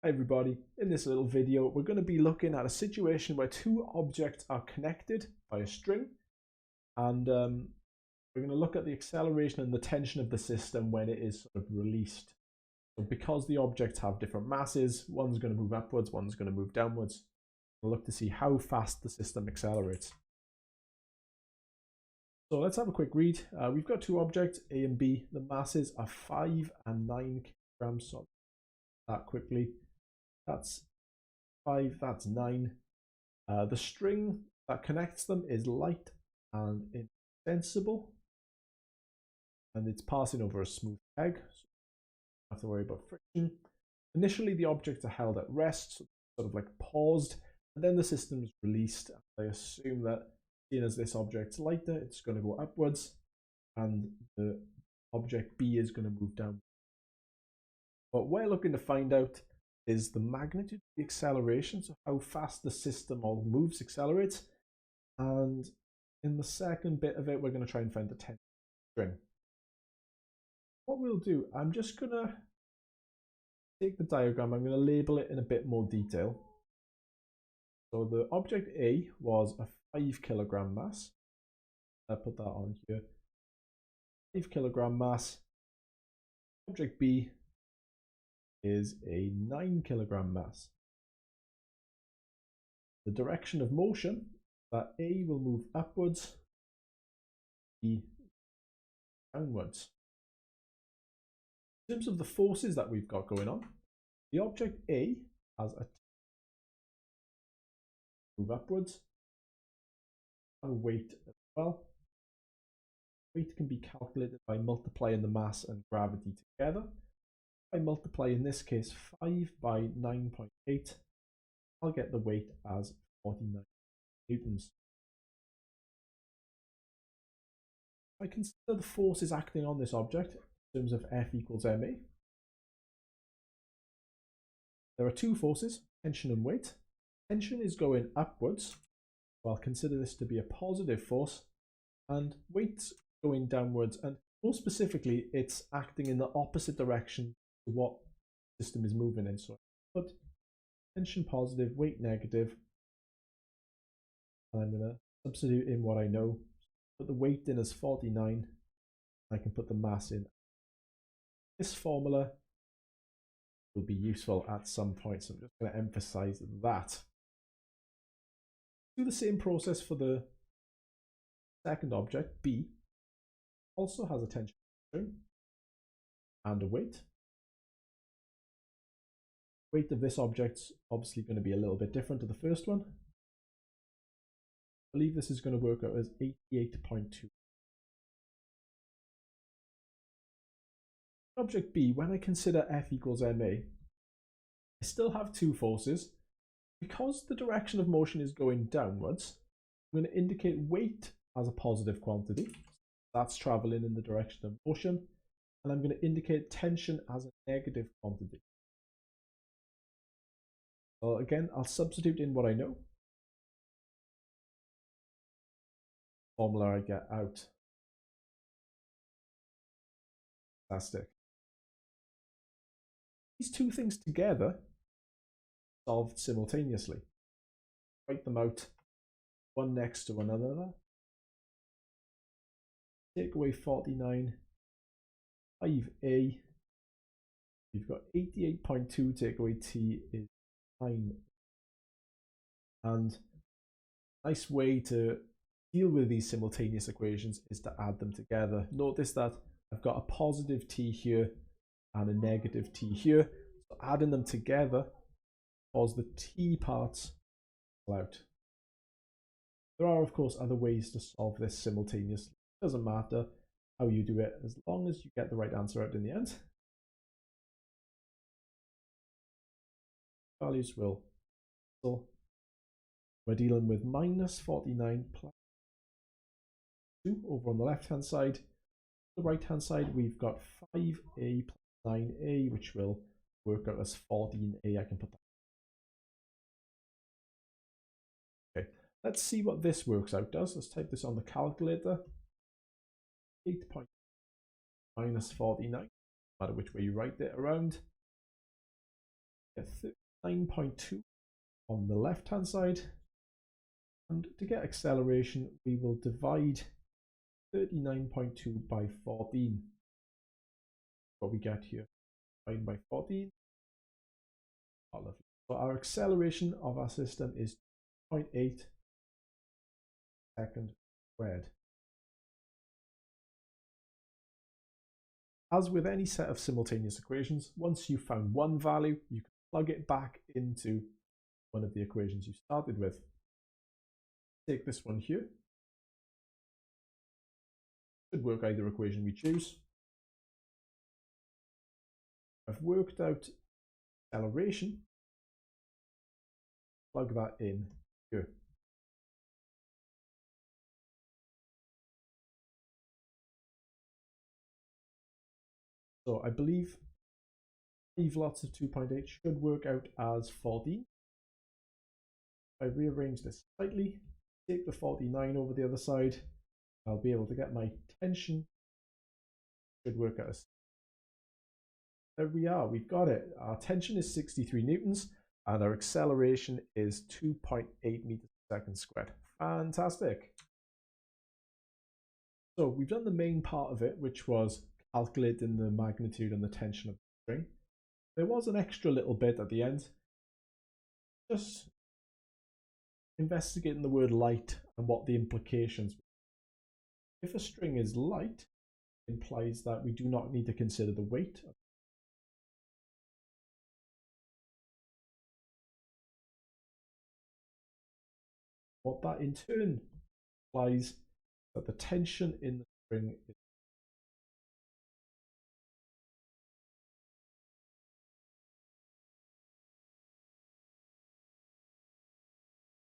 Hi everybody, in this little video we're going to be looking at a situation where two objects are connected by a string, and we're going to look at the acceleration and the tension of the system when it is sort of released. So because the objects have different masses, one's going to move upwards, one's going to move downwards. We'll look to see how fast the system accelerates. So let's have a quick read. We've got two objects, A and B. The masses are 5 and 9 kilograms. So that quickly. That's 5, that's 9. The string that connects them is light and insensible, and it's passing over a smooth peg, so you don't have to worry about friction. Initially, the objects are held at rest, so sort of like paused, and then the system is released. I assume that, seeing as this object's lighter, it's going to go upwards, and the object B is going to move down. What we're looking to find out is the magnitude of the acceleration, so how fast the system all moves, accelerates. And in the second bit of it, we're going to try and find the tension string. What we'll do, I'm just going to take the diagram, I'm going to label it in a bit more detail. So the object A was a 5 kilogram mass. I'll put that on here. 5 kilogram mass. Object B is a 9 kilogram mass. The direction of motion, that A will move upwards, B downwards. In terms of the forces that we've got going on, the object A has a move upwards, and weight as well. Weight can be calculated by multiplying the mass and gravity together. I multiply, in this case, 5 by 9.8, I'll get the weight as 49 newtons. I consider the forces acting on this object in terms of F equals ma. There are two forces, tension and weight. Tension is going upwards, so I'll consider this to be a positive force, and weight's going downwards, and more specifically, it's acting in the opposite direction to what the system is moving in. So I put tension positive, weight negative, and I'm going to substitute in what I know. Put the weight in as 49. I can put the mass in. This formula will be useful at some point, so I'm just going to emphasize that. Do the same process for the second object, B. Also has a tension and a weight. Weight of this object's obviously going to be a little bit different to the first one. I believe this is going to work out as 88.2. Object B, when I consider F equals ma, I still have two forces. Because the direction of motion is going downwards, I'm going to indicate weight as a positive quantity. That's traveling in the direction of motion. And I'm going to indicate tension as a negative quantity. Well, again, I'll substitute in what I know. Formula I get out. Fantastic. These two things together solved simultaneously. Write them out one next to another. Take away 49, 5a. You've got 88.2, take away t is 9. And a nice way to deal with these simultaneous equations is to add them together. Notice that I've got a positive t here and a negative t here. So adding them together cause the t parts out. There are, of course, other ways to solve this simultaneously. It doesn't matter how you do it, as long as you get the right answer out in the end. Values will. So we're dealing with minus 49 plus 2 over on the left hand side. On the right hand side, we've got 5a plus 9a, which will work out as 14a. I can put that. Okay, let's see what this works out as. Let's type this on the calculator. 8 minus 49, no matter which way you write it around. get 39.2 on the left hand side, and to get acceleration we will divide 39.2 by 14. What we get here, divided by 14. Oh, lovely. So our acceleration of our system is 0.8 seconds squared. As with any set of simultaneous equations, once you've found one value, you can plug it back into one of the equations you started with. Take this one here. Should work either equation we choose. I've worked out acceleration. Plug that in here. So I believe 5 lots of 2.8 should work out as 14. If I rearrange this slightly, take the 49 over the other side, I'll be able to get my tension. Should work out as, there we are, we've got it. Our tension is 63 newtons and our acceleration is 2.8 meters per second squared. Fantastic. So we've done the main part of it, which was calculating the magnitude and the tension of the string. There was an extra little bit at the end, just investigating the word light and what the implications. If a string is light, it implies that we do not need to consider the weight. What that in turn implies that the tension in the string is